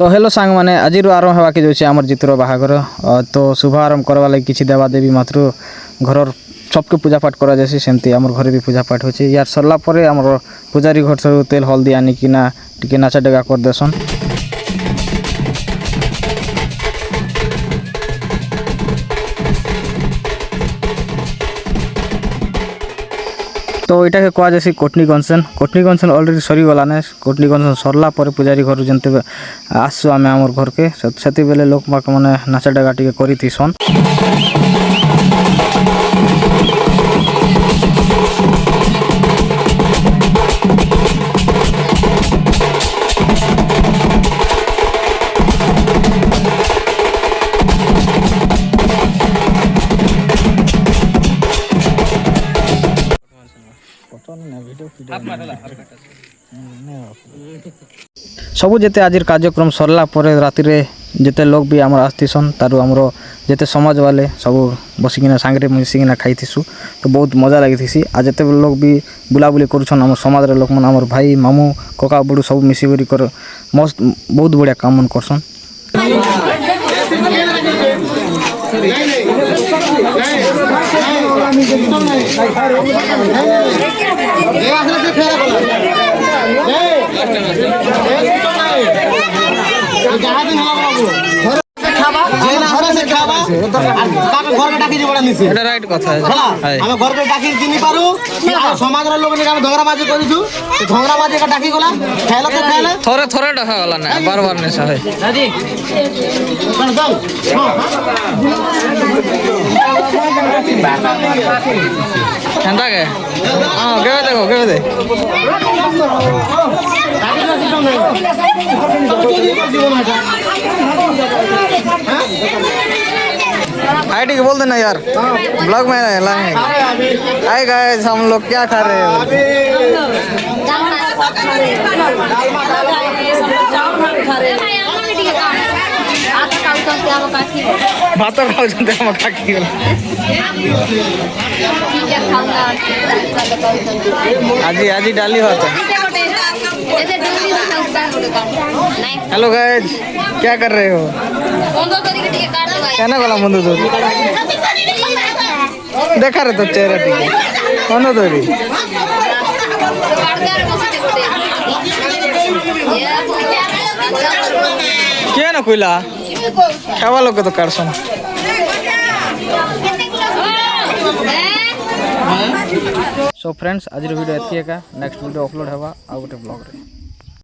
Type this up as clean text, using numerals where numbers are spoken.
तो हेलो सांग मैंने आज आरंभ होगा कि आमर जीतर बाहागर तो शुभ आरंभ करवा लगे किसी देवादेवी मातृ घर सबके पूजा पाठ करा जासी सेमती आमर घरे भी पूजा पाठ होची यार सरला परे आमर पूजारी घर सब तेल हल्दी आनिकिना टिके नाचा डेगा कर देसन। तो यहाँ के कह जासी कोटनी गंसन अलरेडी सरी गलाने कोटनी गंसन सरला पर पूजारी घर जंते आसु आम आमर घर के से बेले लोक मैंने नाचा डेगा टे करीसन। सबू जेते आज कार्यक्रम सरला परे राति रे जेते लोग भी आमर आसतीसन तारु आमर जेते समाज वाले सब बसिकिना सांगरे मिसिकिना खाइथिसु तो बहुत मजा लगी आज जेते लोग भी बुलाबुली करुछन आमर समाज रे लोक मन आमर भाई मामू कका बड़ू सब मिसी करी कर मस्त बहुत बढ़िया काम मन करसन। राइट कथा हम घर के डाकी चिनी पारू समाज रो लोग ने धोरा बाजी करिछु धोरा बाजी का डाकी गला खाइला तो खाइला थोरे थोरे डखा गला ना बार बार ने सहे दादी कौन जाऊ ठंडा के हां केवे देखो केवे दे डाकी ना सिस्टम नहीं हाय ठीक बोल देना यार ब्लॉग में हाय गाइस हम लोग क्या खा रहे हैं भात आज आज डाली भात। हेलो गाइस क्या कर रहे हो क्या ना गला बंधु तो देखा रे तो चेहरा टिके कौन तोरी क्या ना कोइला खावा लोग तो करसन। सो फ्रेंड्स आज वीडियो एतिका नेक्स्ट वीडियो अपलोड होगा आ गोटे ब्लॉग रे।